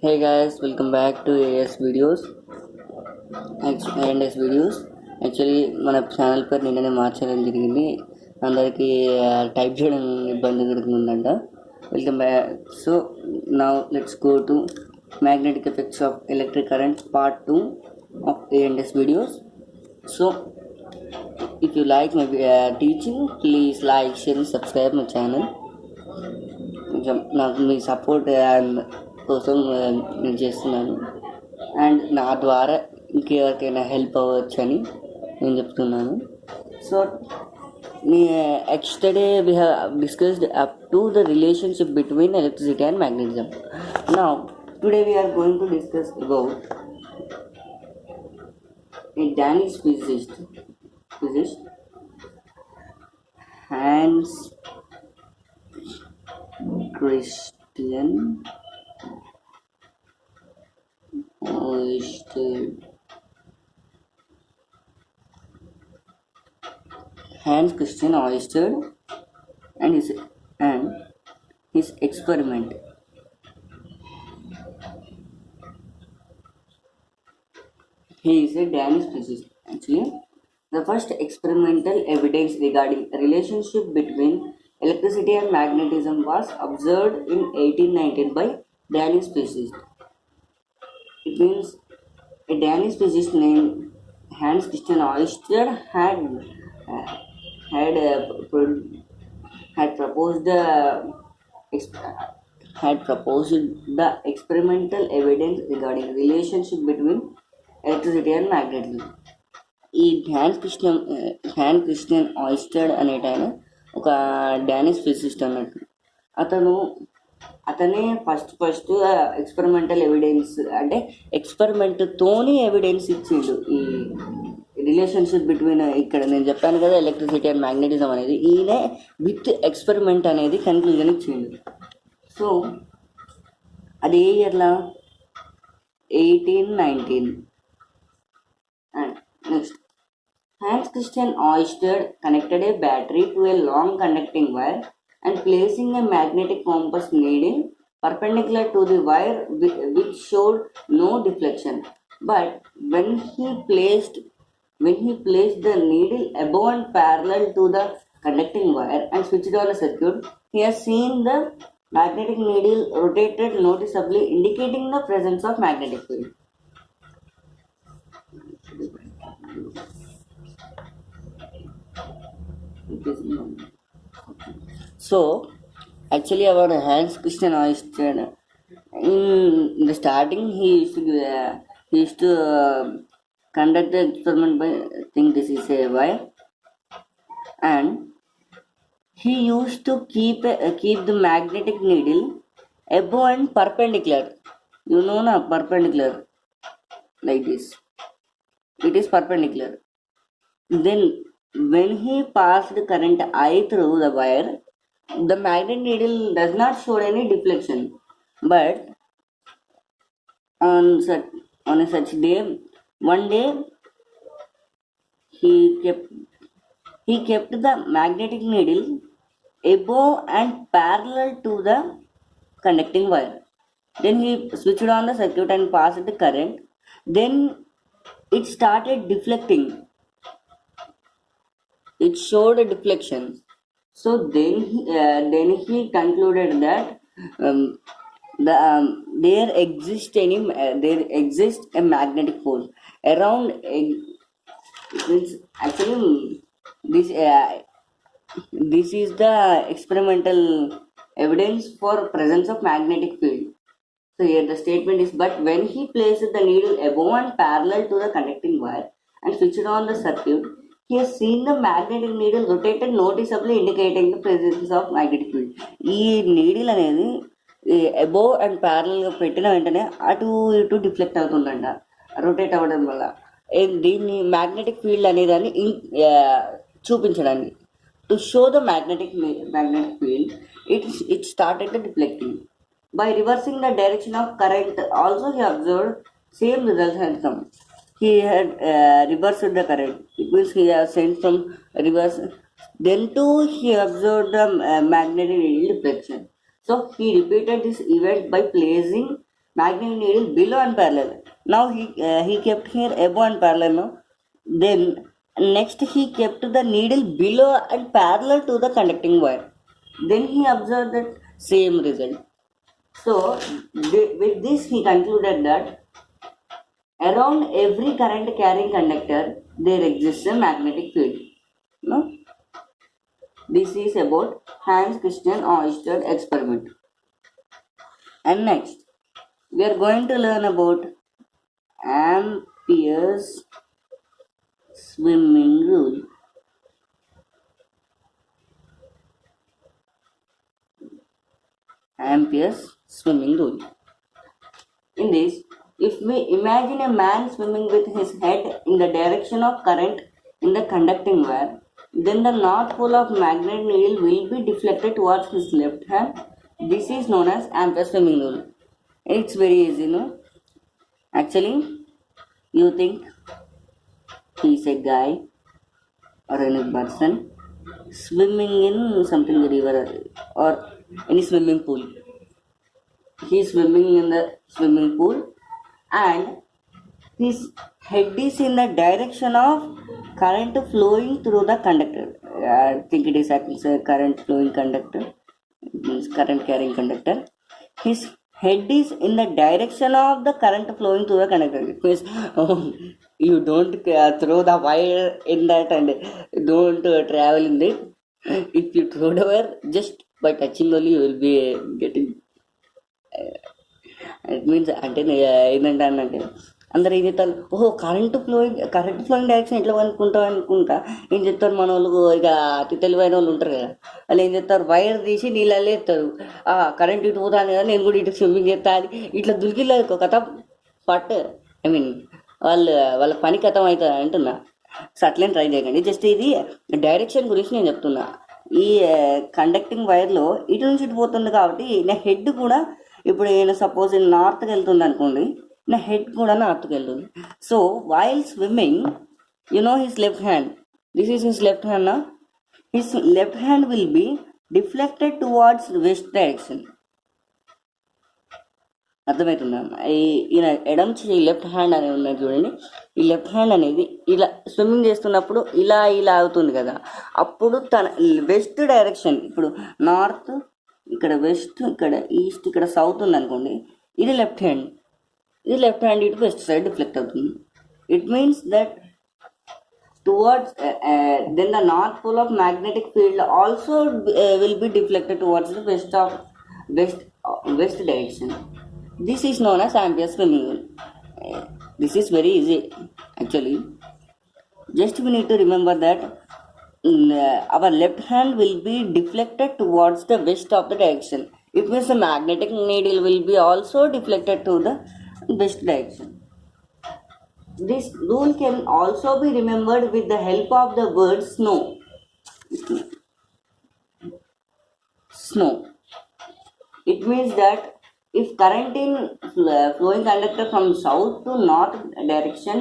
Hey guys, welcome back to AS videos. AS videos. Actually మన channel పేరు నిన్ననే మార్చడం జరిగింది. అందరికీ టైప్ చేయడం ఇబ్బంది కలుగుతుందంట. Welcome back. So now let's go to magnetic effects of electric current part 2 of AS videos. So if you like my teaching, please like, share and subscribe my channel. కొంచెం నాకు మీ సపోర్ట్ కోసం నేను చేస్తున్నాను and నా ద్వారా ఇంకెవరికైనా help అవ్వచ్చు అని నేను చెప్తున్నాను. So yesterday we have discussed up to the relationship between electricity and magnetism. Now today we are going to discuss about a Danish physicist Hans Christian Ørsted. Hans Christian Ørsted and his experiment. He is a Danish physicist. Actually, the first experimental evidence regarding a relationship between electricity and magnetism was observed in 1819 by Danish physicist. It means a Danish physicist named Hans Christian Ørsted had proposed the experimental evidence regarding relationship between electricity and magnetism. ఈ హ్యాన్స్ Christian ఆయిస్టెడ్ అనేట ఆయన ఒక Danish physicist అన్నట్టు. అతనే first experimental evidence అంటే ఎక్స్పెరిమెంట్తోని evidence ఇచ్చిండు ఈ relationship between. ఇక్కడ నేను చెప్పాను కదా ఎలక్ట్రిసిటీ అండ్ మ్యాగ్నెటిజం అనేది, ఈయనే విత్ ఎక్స్పెరిమెంట్ అనేది కన్క్లూజన్ ఇచ్చిండు. సో అది ఏ ఇయర్లా 1819. And next Hans Christian Ørsted connected a battery to a long conducting wire and placing a magnetic compass needle perpendicular to the wire which showed no deflection. But when he placed the needle above and parallel to the conducting wire and switched on the circuit, he has seen the magnetic needle rotated noticeably, indicating the presence of magnetic field. So actually our Hans Christian Ørsted, in the starting he used to conduct the experiment by, I think this is a wire, and he used to keep the magnetic needle above and perpendicular. You know na, perpendicular like this, it is perpendicular. Then when he passed current I through the wire, the magnetic needle does not show any deflection. But on a such day, one day he kept the magnetic needle above and parallel to the conducting wire. Then he switched on the circuit and passed the current. Then it started deflecting. It showed a deflection. So then he concluded that there exists a magnetic force around. Actually, this is the experimental evidence for presence of magnetic field. So here the statement is, but when he placed the needle above and parallel to the conducting wire and switched on the circuit, he has seen the magnetic needle rotated noticeably, indicating the presence of magnetic field. ఈ needle అనేది above and ప్యారల్గా పెట్టిన వెంటనే అటు ఇటు deflect అవుతుందంట rotate అవ్వడం వల్ల. దీన్ని మ్యాగ్నెటిక్ ఫీల్డ్ అనేదాన్ని చూపించడానికి, to show the magnetic field, it started the deflecting. By reversing the direction of current also he observed same results had come. He had reversed the current. It means he has sent from reverse. Then too he observed the magnetic deflection. So he repeated this event by placing magnetic needle below and parallel. Now he kept here above and parallel. No? Then next he kept the needle below and parallel to the conducting wire. Then he observed that same result. So with this he concluded that around every current carrying conductor there exists a magnetic field. No? This is about Hans Christian Ørsted experiment. And next we are going to learn about Ampere's swimming rule. Ampere's swimming rule. In this, if we imagine a man swimming with his head in the direction of current in the conducting wire, then the north pole of magnetic needle will be deflected towards his left hand. This is known as Ampere's swimming rule. It's very easy, no? Actually, you think he's a guy or any person swimming in something river or any swimming pool. He is swimming in the swimming pool and his head is in the direction of current flowing through the conductor. I think it is actually a current flowing conductor. It means current carrying conductor. His head is in the direction of the current flowing through the conductor. It means you don't throw the wire in that and don't travel in it. If you throw the wire, just by touching only you will be getting. It means అంటే ఏంటంటే అన్నట్టు అందరు ఏం చెప్తారు, ఓహో current flowing direction ఎట్లా అనుకుంటా ఏం చెప్తారు మన వాళ్ళు, ఇక అతి తెలివైన వాళ్ళు ఉంటారు కదా, వాళ్ళు ఏం చెప్తారు వైర్ తీసి నీళ్ళల్లో ఎత్తారు, కరెంట్ ఇటు పోతాను కదా నేను కూడా ఇటు స్విమ్మింగ్ చేస్తాను ఇట్లా దులికిలేదు కథ పట్ వాళ్ళ పని కథం అవుతుంది అంటున్నా. సో అట్లేం ట్రై చేయకండి, జస్ట్ ఇది డైరెక్షన్ గురించి నేను చెప్తున్నా. ఈ కండక్టింగ్ వైర్లో ఇటు నుంచి ఇటు పోతుంది కాబట్టి నా హెడ్ కూడా ఇప్పుడు నేను సపోజ్ నార్త్కి వెళ్తుంది అనుకోండి, నా హెడ్ కూడా నార్త్కి వెళ్తుంది. So while swimming his left hand, this is his left hand నా, his left hand will be deflected towards west direction. అర్థమవుతుందా? ఈయన ఎడం చేయి లెఫ్ట్ హ్యాండ్ అనేది ఉన్నది చూడండి, ఈ లెఫ్ట్ హ్యాండ్ అనేది ఇలా స్విమ్మింగ్ చేస్తున్నప్పుడు ఇలా అవుతుంది కదా, అప్పుడు తన వెస్ట్ డైరెక్షన్, ఇప్పుడు నార్త్ ఇక్కడ వెస్ట్ ఇక్కడ ఈస్ట్ ఇక్కడ సౌత్ ఉంది అనుకోండి, ఇది లెఫ్ట్ హ్యాండ్ ఇటు వెస్ట్ సైడ్ డిఫ్లెక్ట్ అవుతుంది. It means that towards then the north pole of magnetic field also will be deflected towards the west direction. This is known as Ampere's swimming rule. This is very easy actually. Just we need to remember that our left hand will be deflected towards the west of the direction. It means the magnetic needle will be also deflected to the west direction. This rule can also be remembered with the help of the word snow. It means that if current in flowing conductor from south to north direction,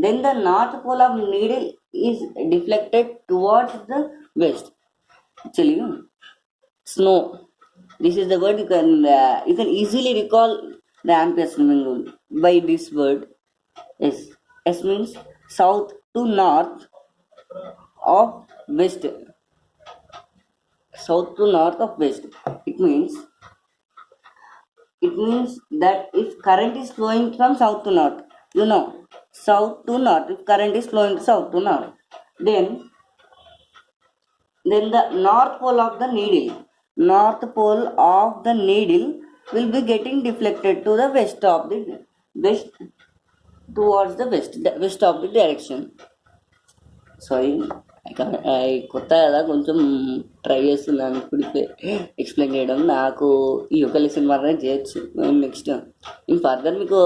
then the north pole of needle is deflected towards the west. Actually, snow. This is the word you can easily recall the Ampere's swimming rule by this word. S means south to north of west. South to north of west. It means that if current is flowing from south to north, south to north, if current is flowing south to north, then the north pole of the needle will be getting deflected to the west towards the west of the direction. Sorry, కొత్త కదా కొంచెం try చేస్తున్నాను ఇప్పుడు explain చేయడం. నాకు ఈ ఒక lesson మాత్రమే చేయొచ్చు, నెక్స్ట్ నేను ఫర్దర్ మీకు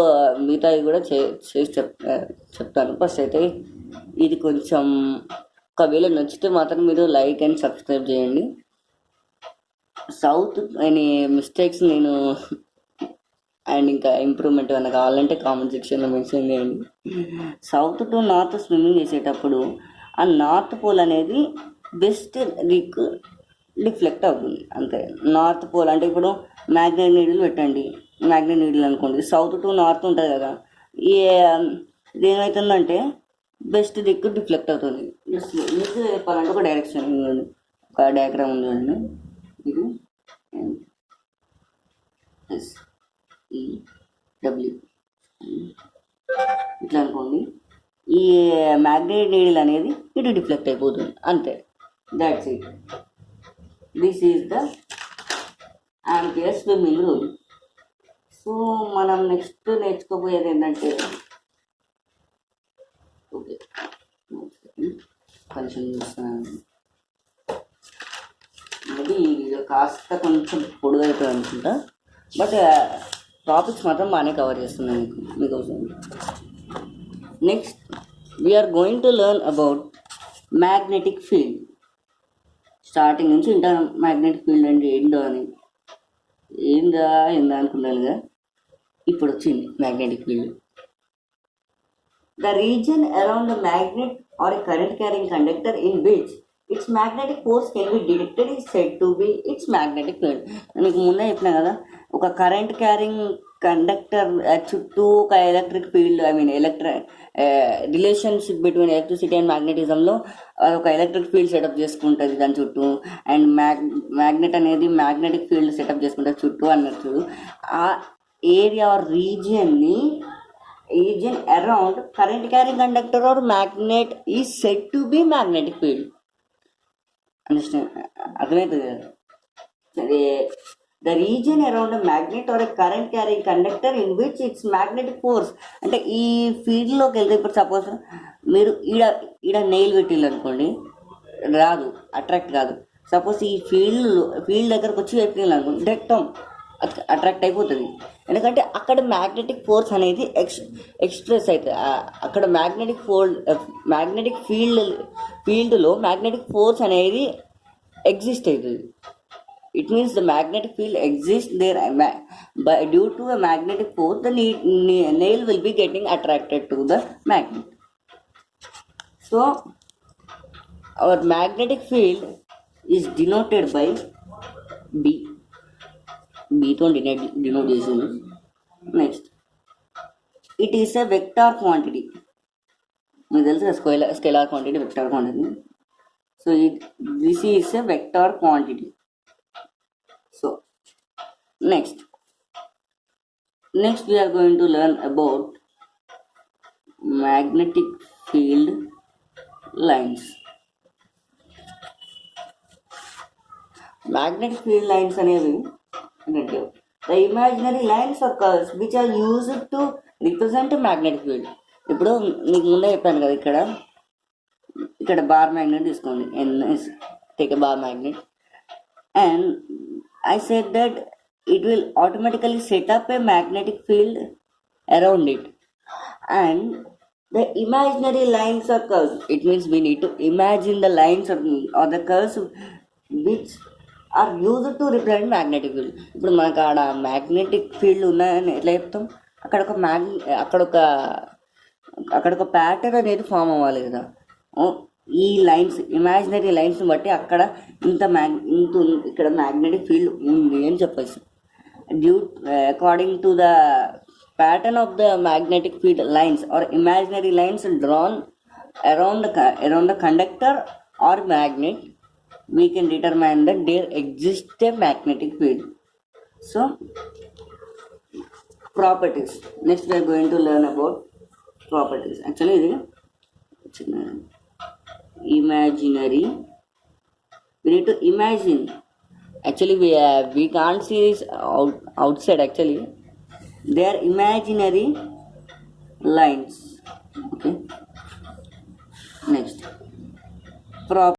మిగతా కూడా చేసి చెప్తాను. ఫస్ట్ అయితే ఇది కొంచెం ఒకవేళ నచ్చితే మాత్రం మీరు లైక్ అండ్ సబ్స్క్రైబ్ చేయండి. సౌత్ అని మిస్టేక్స్ నేను అండ్ ఇంకా ఇంప్రూవ్మెంట్ ఏమైనా కావాలంటే కామెంట్ సెక్షన్లో మెన్షన్ చేయండి. సౌత్ టు నార్త్ స్విమ్మింగ్ చేసేటప్పుడు ఆ నార్త్ పోల్ అనేది వెస్ట్ దిక్కు డిఫ్లెక్ట్ అవుతుంది అంతే. నార్త్ పోల్ అంటే ఇప్పుడు మ్యాగ్నెట్ నీడిల్ పెట్టండి, మ్యాగ్నెట్ నీడిల్ అనుకోండి, సౌత్ టు నార్త్ ఉంటుంది కదా, ఈ ఇదేమవుతుందంటే బెస్ట్ దిక్కు డిఫ్లెక్ట్ అవుతుంది. మీకు చెప్పాలంటే ఒక డైరెక్షన్ ఉంది, ఒక డయాగ్రామ్ ఉంది చూడండి, ఇది డబ్ల్యూ ఇట్లా అనుకోండి. ఈ మ్యాగ్నెట్ నీడిల్ అనేది ఇటు డిఫ్లెక్ట్ అయిపోతుంది అంతే. That's it. This is the ampere swimming rule. So మనం నెక్స్ట్ నేర్చుకోబోయేది ఏంటంటే, ఓకే కొంచెం చూస్తున్నాను, మేబీ ఇది కాస్త కొంచెం పొడుగు అవుతుంది అనుకుంటా, బట్ టాపిక్స్ మాత్రం బాగానే కవర్ చేస్తున్నాను మీకోసం. Next we are going to learn about magnetic field. Starting నుంచి వింటాను మ్యాగ్నెటిక్ ఫీల్డ్ అంటే ఏంటో అని, ఏందా అనుకున్నాను కదా, ఇప్పుడు వచ్చింది magnetic field. The region around the magnet or a current carrying conductor in which its magnetic force can be detected is said to be its magnetic field. మీకు ముందే చెప్పినా కదా, ఒక కరెంట్ క్యారింగ్ కండక్టర్ చుట్టూ ఒక electric field, I mean relationship between electricity and మ్యాగ్నెటిజంలో ఒక electric field setup చేసుకుంటుంది దాని చుట్టూ, అండ్ మ్యాగ్నెట్ అనేది మ్యాగ్నెటిక్ ఫీల్డ్ సెటప్ చేసుకుంటుంది చుట్టూ అన్నట్టు. ఆ area or region around current carrying conductor or magnet is said to be magnetic field. Understand? అర్థమవుతుంది కదా. సరే, the region around a magnet or a current carrying conductor in which its magnetic force. అంటే ఈ ఫీల్డ్లోకి వెళ్తే, ఇప్పుడు suppose మీరు ఈడ నెయిల్ పెట్టిల్లు అనుకోండి, రాదు, అట్రాక్ట్ కాదు. సపోజ్ ఈ ఫీల్డ్ దగ్గరకు వచ్చి పెట్టిల్లు అనుకోండి, డైరెక్ట్ అట్రాక్ట్ అయిపోతుంది. ఎందుకంటే అక్కడ మ్యాగ్నెటిక్ ఫోర్స్ అనేది ఎక్స్ప్రెస్ అవుతుంది. అక్కడ మ్యాగ్నెటిక్ ఫీల్డ్లో మ్యాగ్నెటిక్ ఫోర్స్ అనేది ఎగ్జిస్ట్ అవుతుంది. It means the magnetic field exists there, but due to a magnetic force, the nail will be getting attracted to the magnet. So, our magnetic field is denoted by B. B to denotation. Next, it is a vector quantity. This is a scalar quantity, vector quantity. So, this is a vector quantity. So next we are going to learn about magnetic field lines. Magnetic field lines అనేవి ఏంటంటే the imaginary lines or curves which are used to represent a magnetic field. ఇప్పుడు మీకు ముందే చెప్పాను కదా, ఇక్కడ bar magnet తీసుకోండి, take a bar magnet, and I said that it will automatically set up a magnetic field around it, and the imaginary lines or curves, it means we need to imagine the lines or the curves which are used to represent magnetic field. ఇప్పుడు మనకు ఆడ magnetic field ఉన్నాయని ఎట్లా చెప్తాం, అక్కడ ఒక pattern అనేది form అవ్వాలి కదా. ఈ లైన్స్, ఇమాజినరీ లైన్స్ బట్టి అక్కడ ఇక్కడ మ్యాగ్నెటిక్ ఫీల్డ్ ఉంది అని చెప్పచ్చు. According to the pattern of the magnetic field lines are imaginary lines drawn around the conductor or magnet, we can determine that there exists a magnetic field. So properties. Next we are going to learn about properties. Actually ఇది imaginary, we need to imagine. Actually we can't see this outside. Actually they are imaginary lines. Okay, next